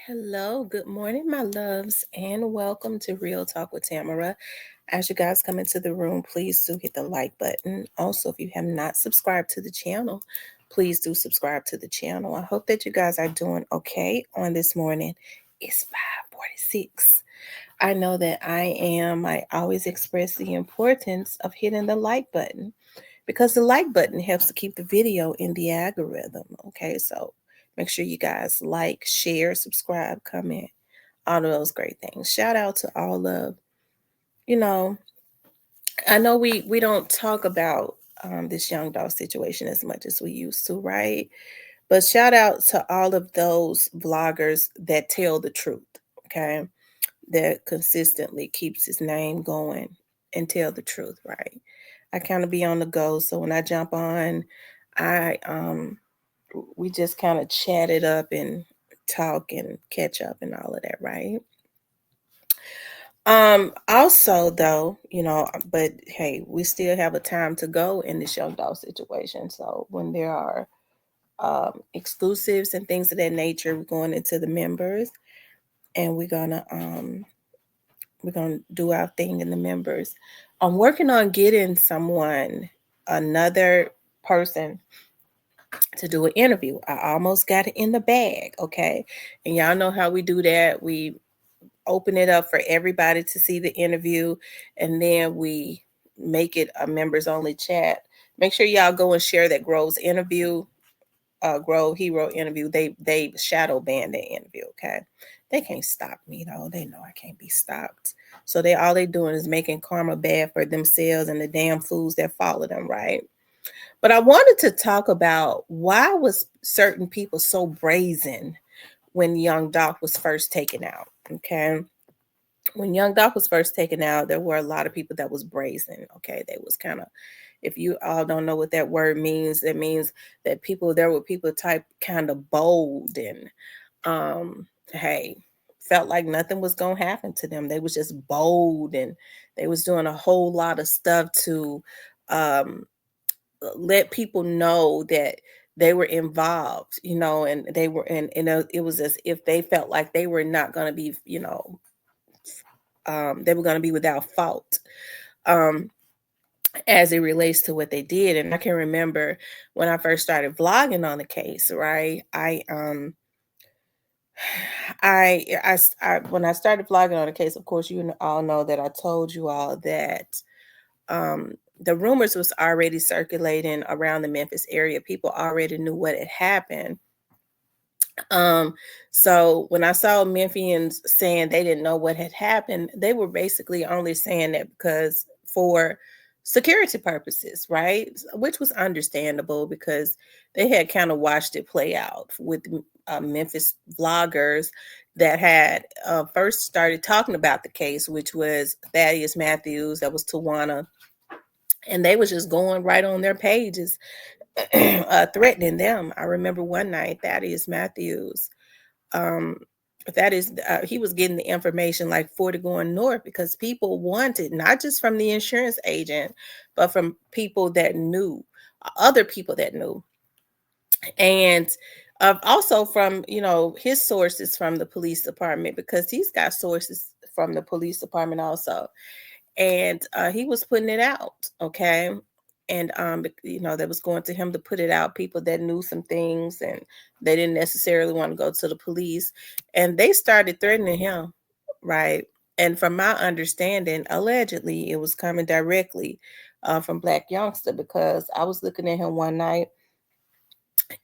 Hello, good morning, my loves, and welcome to Real Talk with Tamara. As you guys come into the room, please do hit the like button. Also, if you have not subscribed to the channel, please do subscribe to the channel. I hope that you guys are doing okay on this morning. It's 5:46. I know that I am. I always express the importance of hitting the like button because the like button helps to keep the video in the algorithm. Okay, so make sure you guys like, share, subscribe, comment, all of those great things. Shout out to all of, you know, I know we don't talk about this young dog situation as much as we used to, right? But shout out to all of those vloggers that tell the truth, okay? That consistently keeps his name going and tell the truth, right? I kind of be on the go, so when I jump on, I we just kind of chat it up and talk and catch up and all of that, right? Also though, but hey, we still have a time to go in this young dog situation. So when there are exclusives and things of that nature, we're going into the members and we're gonna do our thing in the members. I'm working on getting another person to do an interview. I almost got it in the bag, okay? And y'all know how we do that. We open it up for everybody to see the interview, and then we make it a members only chat. Make sure y'all go and share that Grove's interview, Grove Hero interview. They shadow ban that interview, okay? They can't stop me though. They know I can't be stopped. So they doing is making karma bad for themselves and the damn fools that follow them, right? But I wanted to talk about why was certain people so brazen when Young Doc was first taken out. Okay. When Young Doc was first taken out, there were a lot of people that was brazen. Okay. They was kind of, if you all don't know what that word means, that means that there were people type kind of bold and hey, felt like nothing was gonna happen to them. They was just bold and they was doing a whole lot of stuff to um let people know that they were involved, and they were it was as if they felt like they were not going to be, they were going to be without fault, um, as it relates to what they did. And I can remember when I first started vlogging on the case, right? When I started vlogging on the case, of course, all know that I told you all that the rumors was already circulating around the Memphis area. People already knew what had happened. Um, so when I saw Memphians saying they didn't know what had happened, they were basically only saying that because for security purposes, right? Which was understandable because they had kind of watched it play out with Memphis vloggers that had first started talking about the case, which was Thaddeus Matthews, that was Tawana, and they was just going right on their pages, threatening them. I remember one night Thaddeus Matthews, um, he was getting the information like 40 going north because people wanted not just from the insurance agent, but from people that knew, other people that knew, and also from his sources from the police department because he's got sources from the police department also, and he was putting it out, okay? And that was going to him to put it out, people that knew some things and they didn't necessarily want to go to the police, and they started threatening him, right? And from my understanding, allegedly it was coming directly from Black Youngster, because I was looking at him one night,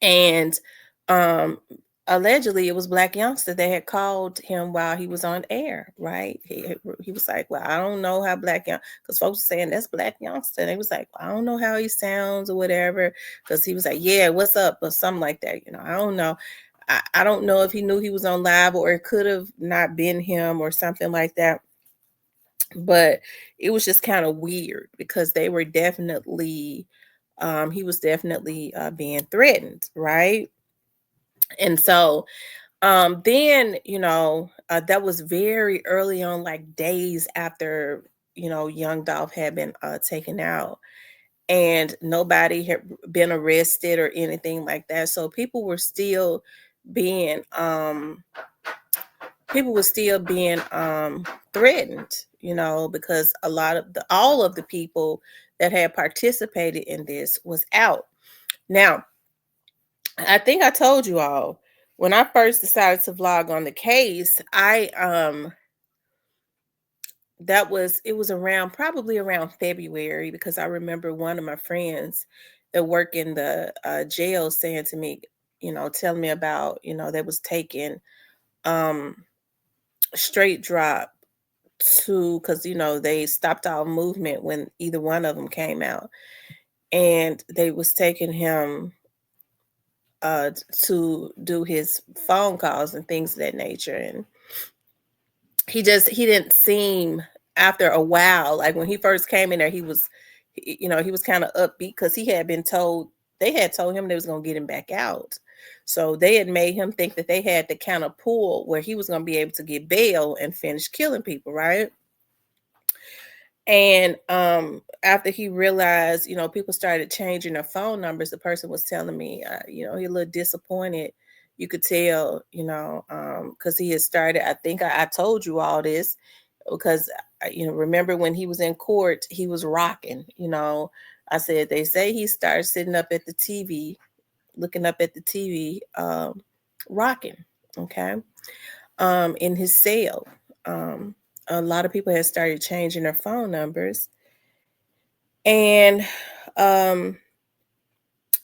and um allegedly it was Black Youngster that had called him while he was on air, right? He was like, well, I don't know how Black Young, because folks were saying that's Black Youngster, and he was like, well, I don't know how he sounds or whatever, because he was like, yeah, what's up, or something like that. I don't know. I don't know if he knew he was on live or it could have not been him or something like that, but it was just kind of weird because they were definitely he was definitely being threatened, right? And so then that was very early on, like days after young Dolph had been taken out, and nobody had been arrested or anything like that, so people were still being people were still being threatened, because all of the people that had participated in this was out. Now, I think I told you all, when I first decided to vlog on the case, it was probably around February, because I remember one of my friends that work in the jail saying to me, telling me about, they was taking um straight drop to, because they stopped all movement when either one of them came out, and they was taking him to do his phone calls and things of that nature. And he didn't seem, after a while, like when he first came in there, he was kind of upbeat, because they had told him they was going to get him back out. So they had made him think that they had to kind of pull where he was going to be able to get bail and finish killing people, right? And after he realized, people started changing their phone numbers, the person was telling me, he a little disappointed. You could tell, because he had started. I think I told you all this, because remember when he was in court, he was rocking. I said they say he started sitting up at the TV, looking up at the TV, rocking. Okay, in his cell. A lot of people had started changing their phone numbers, and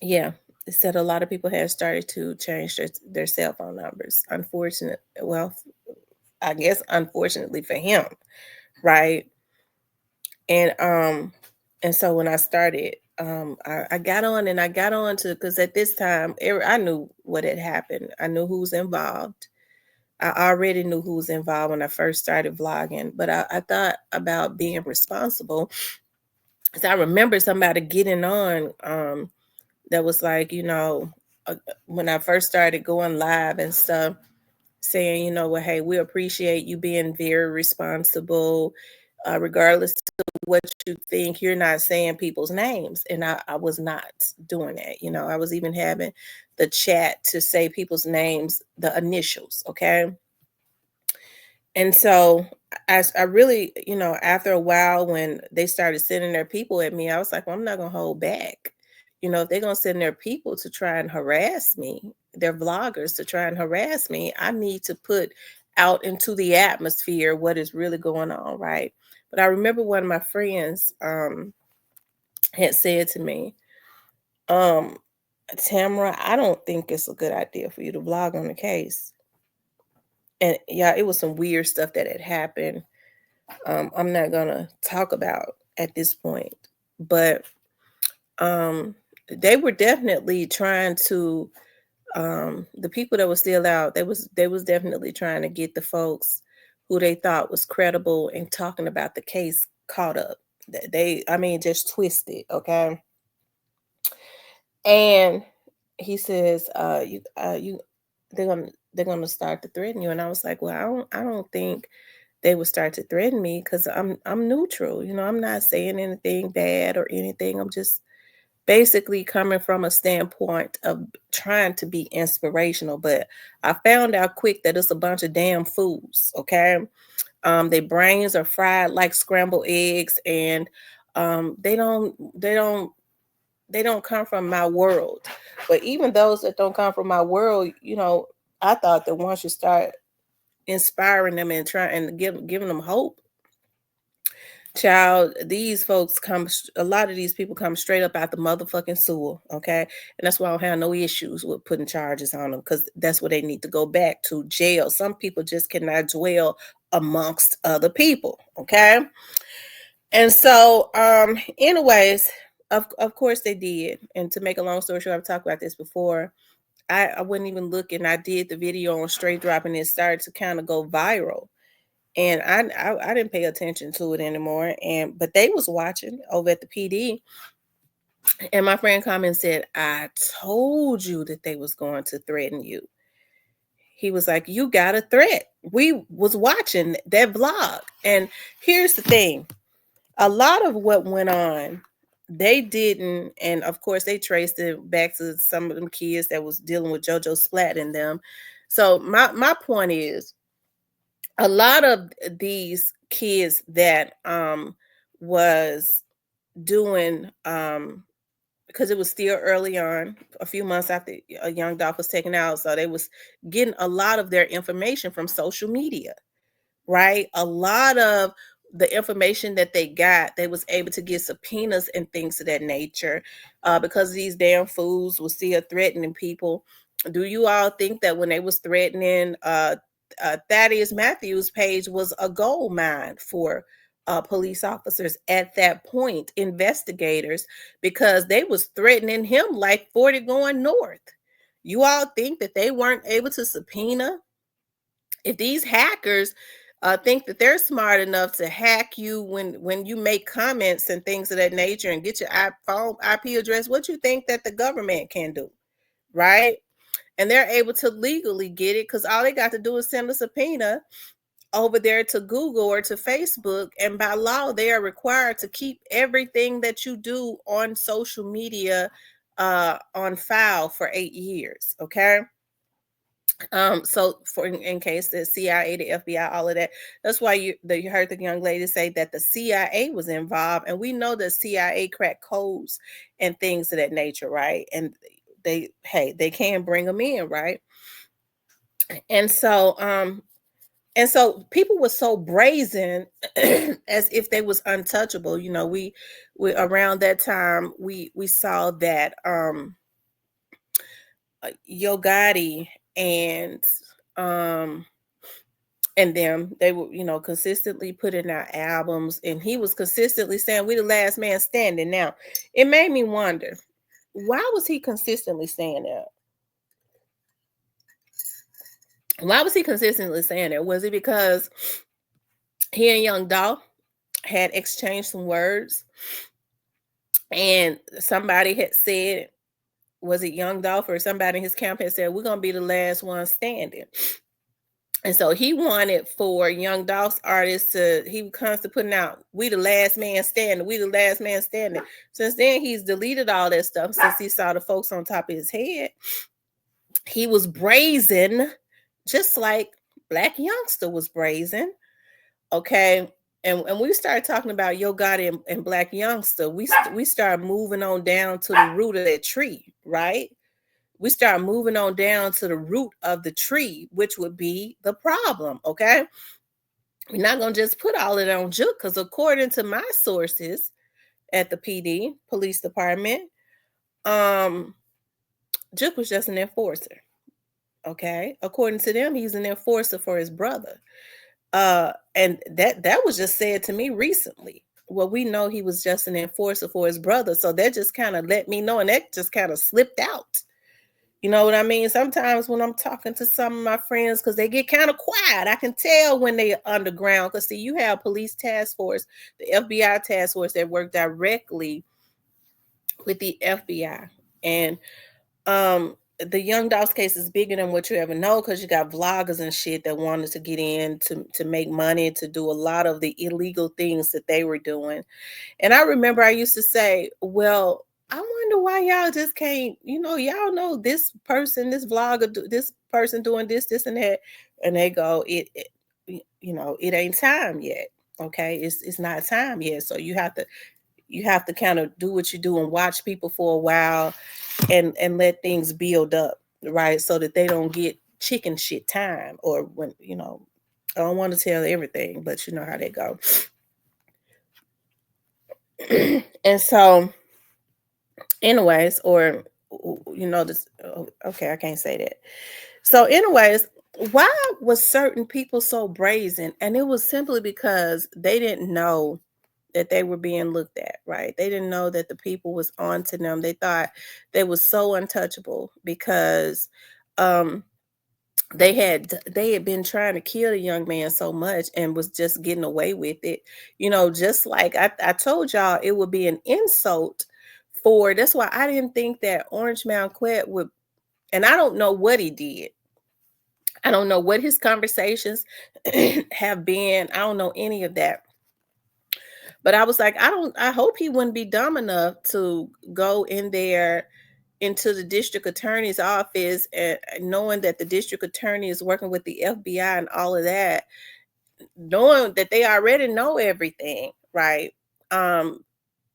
yeah, it said a lot of people had started to change their cell phone numbers. I guess unfortunately for him, right? And so when I started, I got on, and I got on to, because at this time I knew what had happened. I knew who was involved. I already knew who was involved when I first started vlogging, but I thought about being responsible. So I remember somebody getting on, that was like, when I first started going live and stuff, saying, well, hey, we appreciate you being very responsible, regardless of what you think. You're not saying people's names. And I was not doing that. I was even having the chat to say people's names, the initials. Okay. And so I really, after a while, when they started sending their people at me, I was like, well, I'm not going to hold back. If they're going to send their people to try and harass me, their vloggers to try and harass me, I need to put out into the atmosphere what is really going on, right? But I remember one of my friends had said to me, Tamara, I don't think it's a good idea for you to vlog on the case. And yeah, it was some weird stuff that had happened. I'm not gonna talk about at this point, but they were definitely trying to, the people that were still out, they was definitely trying to get the folks who they thought was credible and talking about the case caught up. I mean, just twisted, okay. And he says, you, they're gonna start to threaten you, and I was like, well, I don't think they would start to threaten me, because I'm neutral. I'm not saying anything bad or anything. I'm just basically coming from a standpoint of trying to be inspirational. But I found out quick that it's a bunch of damn fools. Okay, their brains are fried like scrambled eggs, and they don't come from my world. But even those that don't come from my world, I thought that once you start inspiring them and trying and giving them hope, child, these folks a lot of these people come straight up out the motherfucking sewer, okay? And that's why I don't have no issues with putting charges on them, because that's where they need to go back to, jail. Some people just cannot dwell amongst other people, okay? And so, anyways, of course they did. And to make a long story short, I've talked about this before. I wouldn't even look, and I did the video on straight drop, and it started to kind of go viral. And I didn't pay attention to it anymore. But they was watching over at the PD. And my friend commented and said, I told you that they was going to threaten you. He was like, you got a threat. We was watching that vlog. And here's the thing. A lot of what went on, they didn't, and of course they traced it back to some of them kids that was dealing with JoJo Splat in them. So my point is, a lot of these kids that was doing because it was still early on, a few months after a young dog was taken out, so they was getting a lot of their information from social media, right? A lot of the information that they got, they was able to get subpoenas and things of that nature, because these damn fools was still threatening people. Do you all think that when they was threatening Thaddeus Matthews' page was a gold mine for police officers at that point, investigators, because they was threatening him like 40 going north? You all think that they weren't able to subpoena? If these hackers think that they're smart enough to hack you when you make comments and things of that nature and get your iPhone IP address, what you think that the government can do, right? And they're able to legally get it because all they got to do is send a subpoena over there to Google or to Facebook, and by law they are required to keep everything that you do on social media on file for 8 years. Okay. So for in case the CIA, the FBI, all of that, that's why you heard the young lady say that the CIA was involved, and we know the CIA crack codes and things of that nature, right? And they can bring them in, right? And so people were so brazen as if they was untouchable. You know, we around that time we saw that Yo Gotti um and them, they were, consistently putting out albums, and he was consistently saying we the last man standing. Now it made me wonder, why was he consistently saying that? Why was he consistently saying that? Was it because he and Young Dolph had exchanged some words, and somebody had said, was it Young Dolph or somebody in his camp had said, we're gonna be the last one standing? And so he wanted for Young Dolph's artists he comes to putting out, we the last man standing, we the last man standing. Since then, he's deleted all that stuff since he saw the folks on top of his head. He was brazen, just like Black Youngster was brazen. Okay. And we started talking about Yo Gotti and Black Youngster. We started moving on down to the root of that tree, right? We start moving on down to the root of the tree, which would be the problem. Okay. We're not going to just put all of it on Juke, because according to my sources at the PD police department, um, Juke was just an enforcer. Okay. According to them, he's an enforcer for his brother. And that was just said to me recently. Well, we know he was just an enforcer for his brother. So that just kind of let me know, and that just kind of slipped out. You know what I mean? Sometimes when I'm talking to some of my friends, because they get kind of quiet, I can tell when they're underground. Because see, you have police task force, the FBI task force that work directly with the FBI. And the Young Dolph's case is bigger than what you ever know, because you got vloggers and shit that wanted to get in to make money, to do a lot of the illegal things that they were doing. And I remember I used to say, well, I wonder why y'all just can't, y'all know this person, this vlogger, this person doing this, this, and that. And they go, it ain't time yet. Okay. It's not time yet. So you have to kind of do what you do and watch people for a while, and let things build up, right? So that they don't get chicken shit time, or when, I don't want to tell everything, but you know how they go. And so anyways, or this, okay, I can't say that. So anyways, why was certain people so brazen? And it was simply because they didn't know that they were being looked at, right? They didn't know that the people was on to them. They thought they was so untouchable because um they had been trying to kill the young man so much and was just getting away with it. Just like I told y'all, it would be an insult for, that's why I didn't think that Orange Malquette would, and I don't know what he did. I don't know what his conversations have been. I don't know any of that. But I was like, I hope he wouldn't be dumb enough to go in there into the district attorney's office, and knowing that the district attorney is working with the FBI and all of that, knowing that they already know everything, right?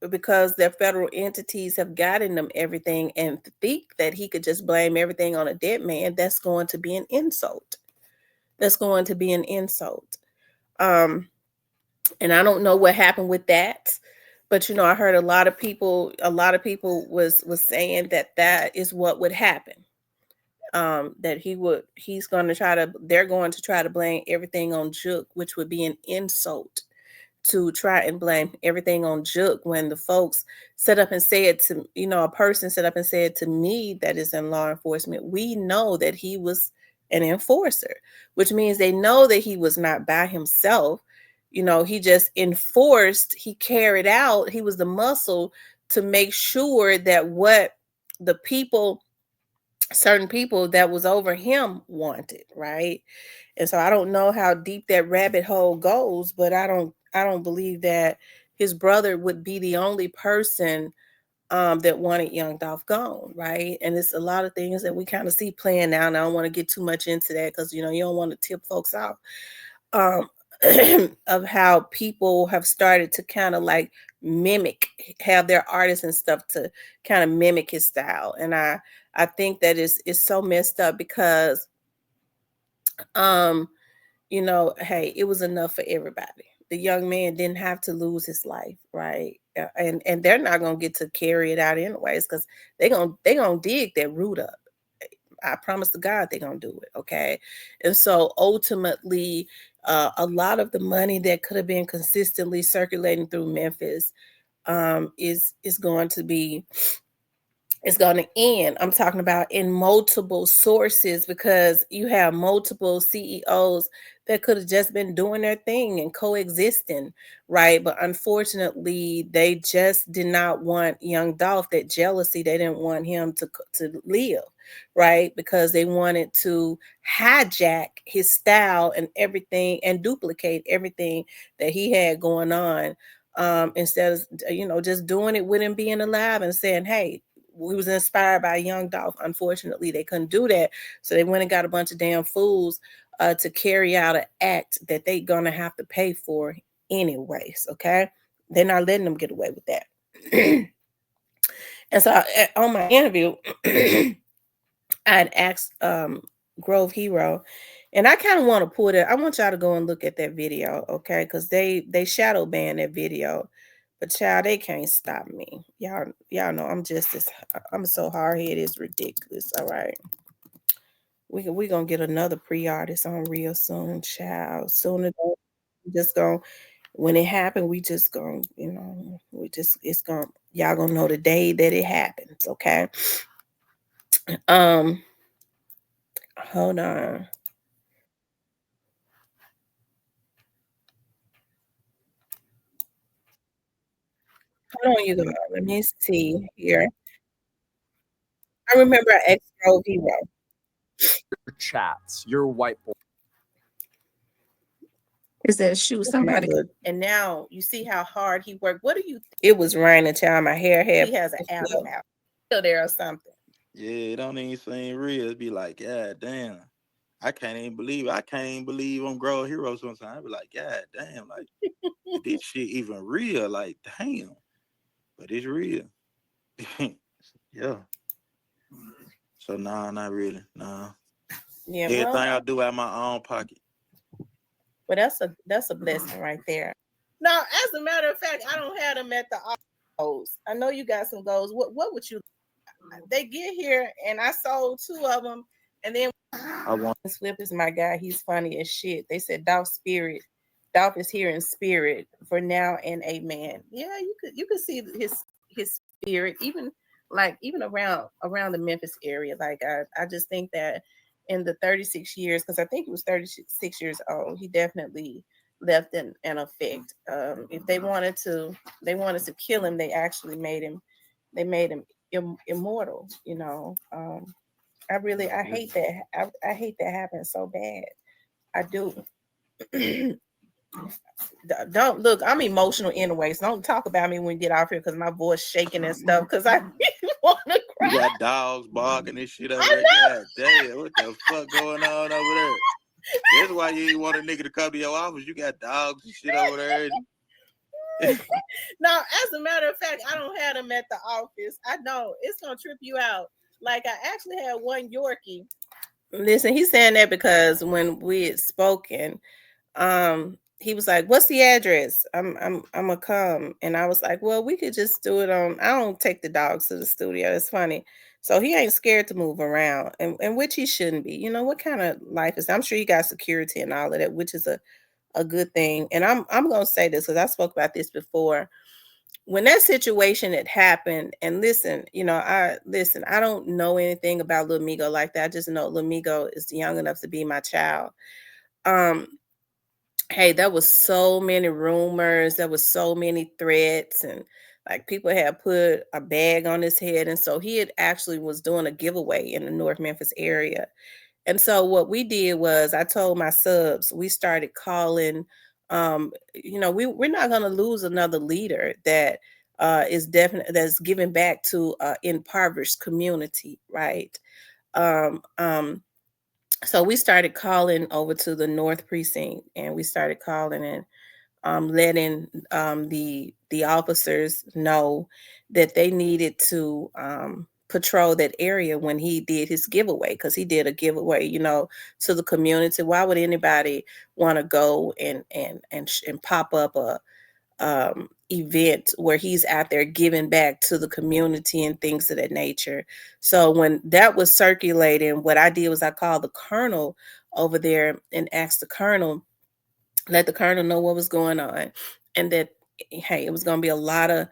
Because their federal entities have gotten them everything, and think that he could just blame everything on a dead man, that's going to be an insult. That's going to be an insult. And I don't know what happened with that, but I heard a lot of people was saying that is what would happen. That they're going to try to blame everything on Juke, which would be an insult to try and blame everything on Juke when the folks set up and said to, a person set up and said to me that is in law enforcement, we know that he was an enforcer, which means they know that he was not by himself. He just enforced, he carried out, he was the muscle to make sure that what the people, certain people that was over him wanted, right? And so I don't know how deep that rabbit hole goes, but I don't believe that his brother would be the only person that wanted Young Dolph gone, right? And it's a lot of things that we kind of see playing now, and I don't want to get too much into that because you don't want to tip folks off um, of how people have started to kind of like have their artists and stuff to kind of mimic his style, and I think that is so messed up because hey, it was enough for everybody. The young man didn't have to lose his life, right? And they're not gonna get to carry it out anyways because they gonna dig that root up. I promise to God they're gonna do it, okay? And so ultimately, a lot of the money that could have been consistently circulating through Memphis is going to be it's going to end. I'm talking about in multiple sources because you have multiple CEOs that could have just been doing their thing and coexisting, right? But unfortunately, they just did not want Young Dolph, that jealousy. They didn't want him to live, right? Because they wanted to hijack his style and everything and duplicate everything that he had going on. Instead of just doing it with him being alive and saying, hey, we was inspired by Young Dolph. Unfortunately, they couldn't do that. So they went and got a bunch of damn fools to carry out an act that they gonna have to pay for anyways. Okay. They're not letting them get away with that. And so on my interview, I had asked Grove Hero, and I kind of want to pull it. I want y'all to go and look at that video, okay? Because they shadow banned that video. But child, they can't stop me. Y'all know I'm so hard-headed, it's ridiculous. All right. We gonna get another pre-artist on real soon, child. Sooner than just gonna when it happened, we just gonna, it's gonna y'all gonna know the day that it happens, okay? Hold on. Hold on, you guys. Let me see here. I remember I asked Grove Hero. Chats, your whiteboard. Is that shoe? Somebody. And now you see how hard he worked. What do you think? It was raining, child. My hair had. He has an apple out. Still there or something. Yeah, it don't even seem real. It'd be like, God damn. I can't even believe I'm Grove Hero sometimes. I be like, God damn, like this shit even real? Like, damn. But it's real. Yeah. So nah, not really. Nah. Yeah. Everything I do out of my own pocket. But that's a blessing right there. Now, as a matter of fact, I don't have them at the goals. I know you got some goals. What would you? They get here, and I sold 2 of them, and then I want Flip is my guy. He's funny as shit. They said Dolph is here in spirit for now and amen. Yeah, you could see his spirit even around the Memphis area. Like I just think that in the 36 years, because I think he was 36 years old, he definitely left an effect. If they wanted to kill him, they actually made him immortal. I hate that. I hate that happens so bad. I do. Don't look. I'm emotional anyway, so don't talk about me when we get off here because my voice shaking and stuff. Because I really want to cry. You got dogs barking and shit over there. God damn, what the fuck going on over there? That's why you ain't want a nigga to come to your office. You got dogs and shit over there. No, as a matter of fact, I don't have them at the office. I know it's gonna trip you out. Like I actually had one Yorkie. Listen, he's saying that because when we had spoken, he was like, "What's the address? I'm gonna come." And I was like, "Well, we could just do it on. I don't take the dogs to the studio. It's funny." So he ain't scared to move around, and which he shouldn't be. You know what kind of life is? I'm sure he got security and all of that, which is a good thing. And I'm gonna say this because I spoke about this before. When that situation had happened, and listen, I don't know anything about Lil Migo like that. I just know Lil Migo is young enough to be my child. Um, hey, there was so many rumors, there was so many threats, and like people had put a bag on his head. And so he had actually was doing a giveaway in the North Memphis area. And so what we did was I told my subs, we started calling, we're not gonna lose another leader that is definitely that's giving back to impoverished community, right? Um, um, so we started calling over to the North Precinct, and we started calling and letting the officers know that they needed to patrol that area when he did his giveaway, because he did a giveaway, to the community. Why would anybody want to go and pop up a event where he's out there giving back to the community and things of that nature? So when that was circulating, what I did was I called the colonel over there and asked the colonel, let the colonel know what was going on, and that, hey, it was going to be a lot of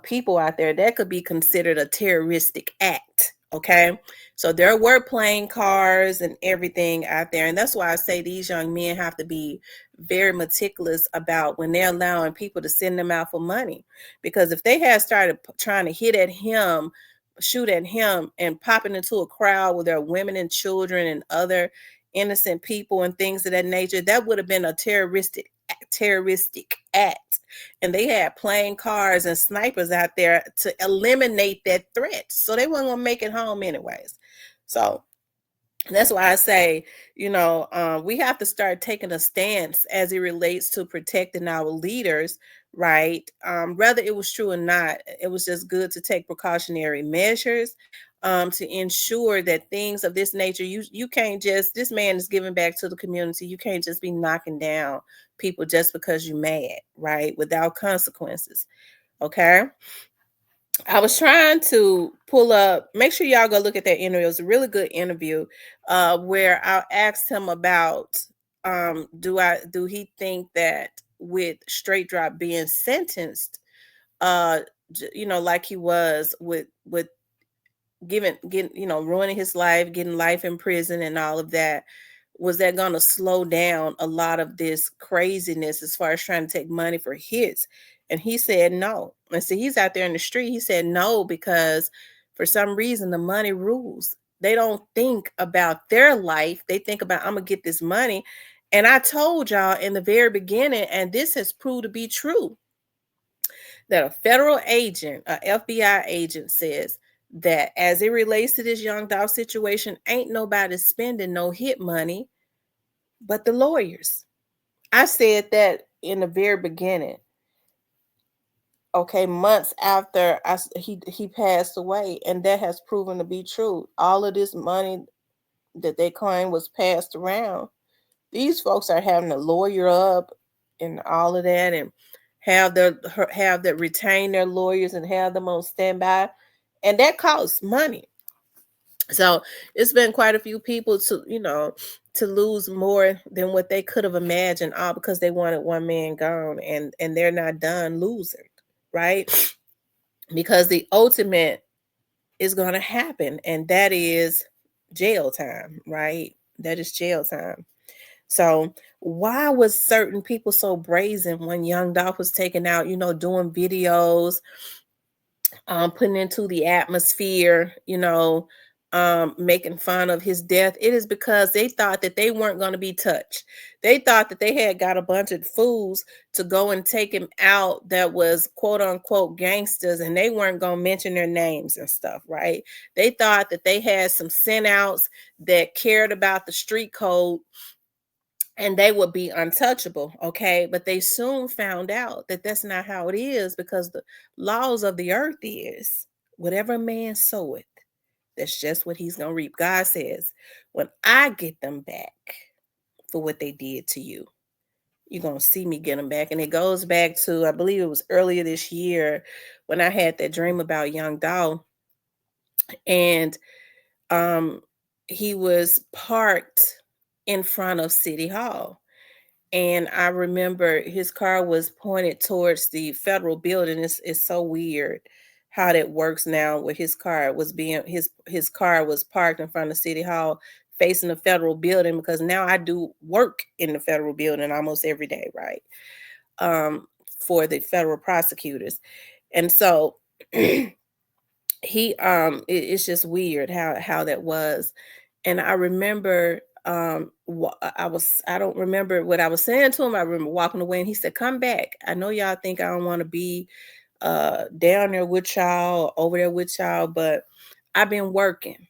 people out there that could be considered a terroristic act. Okay, so there were playing cars and everything out there, and that's why I say these young men have to be very meticulous about when they're allowing people to send them out for money, because if they had started trying to hit at him, shoot at him, and popping into a crowd where there are women and children and other innocent people and things of that nature, that would have been a terroristic act. And they had playing cars and snipers out there to eliminate that threat, so they weren't gonna make it home anyways. So that's why I say, we have to start taking a stance as it relates to protecting our leaders, right? Whether it was true or not, it was just good to take precautionary measures to ensure that things of this nature, you can't just, this man is giving back to the community. You can't just be knocking down people just because you're mad, right? Without consequences. Okay. I was trying to pull up, make sure y'all go look at that interview. It was a really good interview where I asked him about do he think that with Straight Drop being sentenced, like he was with ruining his life, getting life in prison and all of that, was that going to slow down a lot of this craziness as far as trying to take money for hits? And he said no. And so he's out there in the street. He said no, because for some reason the money rules. They don't think about their life. They think about, I'm going to get this money. And I told y'all in the very beginning, and this has proved to be true, that a federal agent, a FBI agent, says that as it relates to this Young Dolph situation, ain't nobody spending no hit money but the lawyers. I said that in the very beginning. Okay, months after he passed away, and that has proven to be true. All of this money that they claim was passed around, these folks are having to lawyer up and all of that, and have that retain their lawyers and have them on standby, and that costs money. So it's been quite a few people to lose more than what they could have imagined, all because they wanted one man gone, and they're not done losing, right? Because the ultimate is going to happen, and that is jail time, right? That is jail time. So why was certain people so brazen when Young Dolph was taken out, doing videos, putting into the atmosphere, making fun of his death? It is because they thought that they weren't going to be touched. They thought that they had got a bunch of fools to go and take him out that was quote unquote gangsters, and they weren't going to mention their names and stuff, right? They thought that they had some send outs that cared about the street code and they would be untouchable. Okay, but they soon found out that that's not how it is, because the laws of the earth is whatever man soweth, that's just what he's gonna reap. God says, when I get them back for what they did to you, you're gonna see me get them back. And it goes back to, I believe it was earlier this year, when I had that dream about young Doll, and um he was parked in front of City Hall. And I remember his car was pointed towards the federal building. It's so weird how that works now, where his car was being his car was parked in front of City Hall facing the federal building, because now I do work in the federal building almost every day, right? Um, for the federal prosecutors. And so it's just weird how that was. And I remember I don't remember what I was saying to him. I remember walking away, and he said, "Come back. I know y'all think I don't want to be down there with y'all, over there with y'all, but I've been working."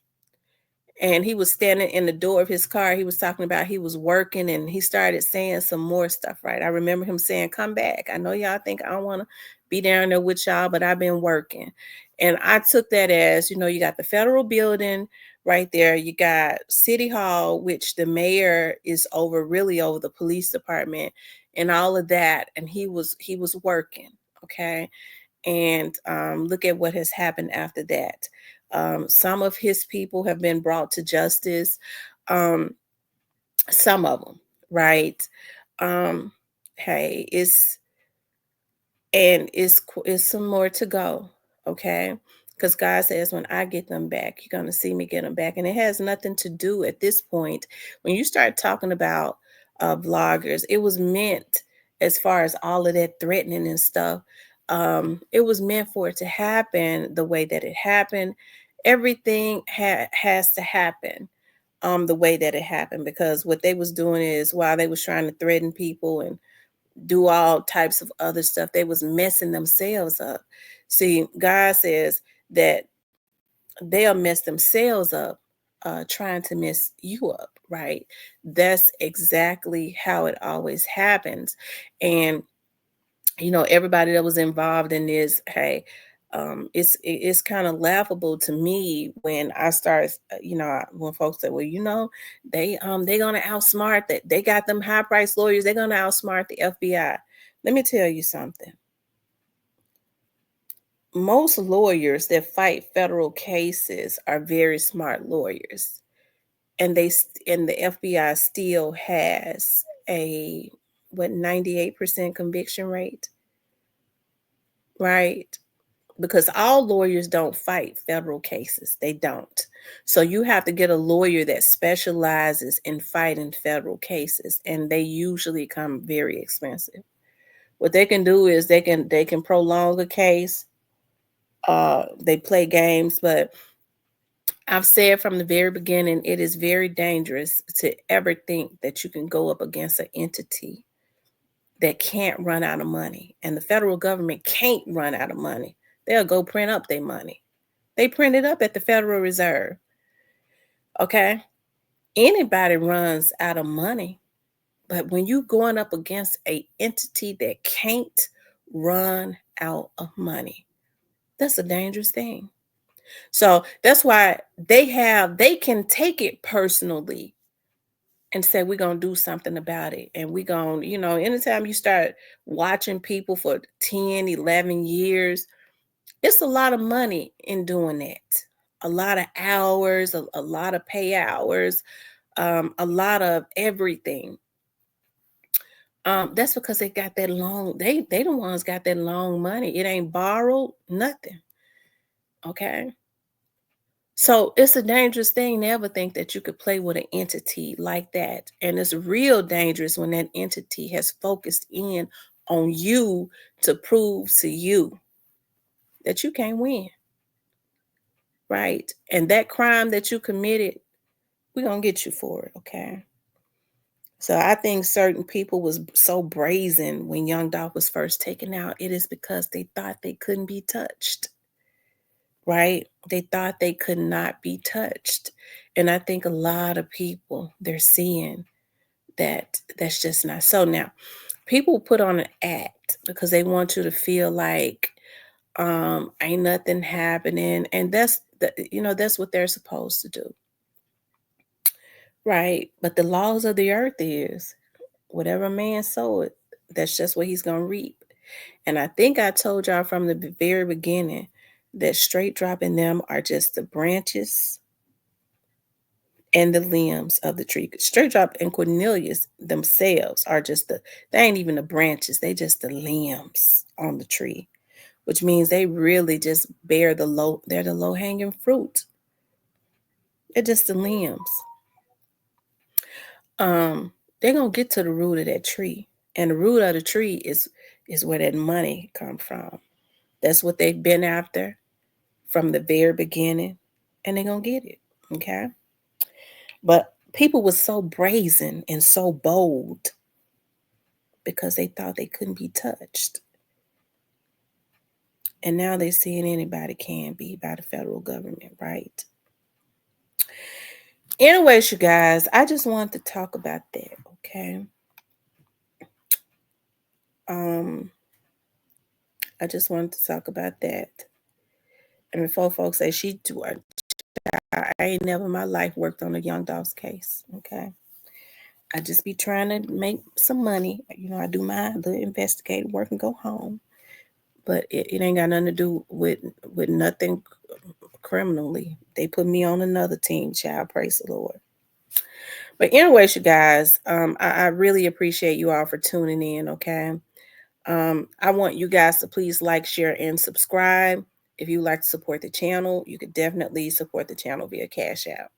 And he was standing in the door of his car. He was talking about he was working, and he started saying some more stuff, right? I remember him saying, "Come back. I know y'all think I don't want to be down there with y'all, but I've been working." And I took that as, you got the federal building right there. You got City Hall, which the mayor is really over the police department and all of that. And he was working. Okay. And look at what has happened after that. Some of his people have been brought to justice. Um, some of them, right? Um, hey, it's some more to go, okay? Because God says, when I get them back, you're going to see me get them back. And it has nothing to do at this point. When you start talking about bloggers, it was meant, as far as all of that threatening and stuff, it was meant for it to happen the way that it happened. Everything has to happen the way that it happened, because what they was doing is, while they was trying to threaten people and do all types of other stuff, they was messing themselves up. See, God says that they'll mess themselves up trying to mess you up, right? That's exactly how it always happens. And everybody that was involved in this, hey, it's kind of laughable to me when I start, when folks say, well, they gonna outsmart that. They got them high price lawyers. They're gonna outsmart the FBI. Let me tell you something. Most lawyers that fight federal cases are very smart lawyers, and the FBI still has a 98% conviction rate, right? Because all lawyers don't fight federal cases. They don't. So you have to get a lawyer that specializes in fighting federal cases, and they usually come very expensive. What they can do is they can prolong a case. They play games, but I've said from the very beginning, it is very dangerous to ever think that you can go up against an entity that can't run out of money. And the federal government can't run out of money. They'll go print up their money. They print it up at the Federal Reserve. Okay? Anybody runs out of money. But when you're going up against an entity that can't run out of money, that's a dangerous thing. So that's why they can take it personally and say, we're going to do something about it. And we're going, anytime you start watching people for 10, 11 years, it's a lot of money in doing that. A lot of hours, a lot of pay hours, a lot of everything. That's because they got that long, they the ones got that long money. It ain't borrowed, nothing. Okay. So it's a dangerous thing to ever think that you could play with an entity like that. And it's real dangerous when that entity has focused in on you to prove to you that you can't win. Right. And that crime that you committed, we're going to get you for it. Okay. So I think certain people was so brazen when Young Dolph was first taken out. It is because they thought they couldn't be touched. Right? They thought they could not be touched. And I think a lot of people, they're seeing that's just not so. Now, people put on an act because they want you to feel like ain't nothing happening, and that's that's what they're supposed to do, right? But the laws of the earth is whatever man soweth, that's just what he's gonna reap. And I think I told y'all from the very beginning that straight dropping them are just the branches and the limbs of the tree. Straight drop and Cornelius themselves are just they ain't even the branches, they just the limbs on the tree, which means they really just they're the low hanging fruit. They're just the limbs. They're gonna get to the root of that tree. And the root of the tree is where that money come from. That's what they've been after from the very beginning, and they're gonna get it. Okay. But people were so brazen and so bold because they thought they couldn't be touched. And now they're seeing anybody can be by the federal government, right? Anyways, you guys, I just wanted to talk about that, okay? I just wanted to talk about that. And before folks say I ain't never in my life worked on a young dog's case, okay? I just be trying to make some money. I do my little investigative work and go home. But it ain't got nothing to do with nothing criminally. They put me on another team, child, praise the Lord. But anyways, you guys, I really appreciate you all for tuning in, okay? I want you guys to please like, share, and subscribe. If you like to support the channel, you could definitely support the channel via Cash App.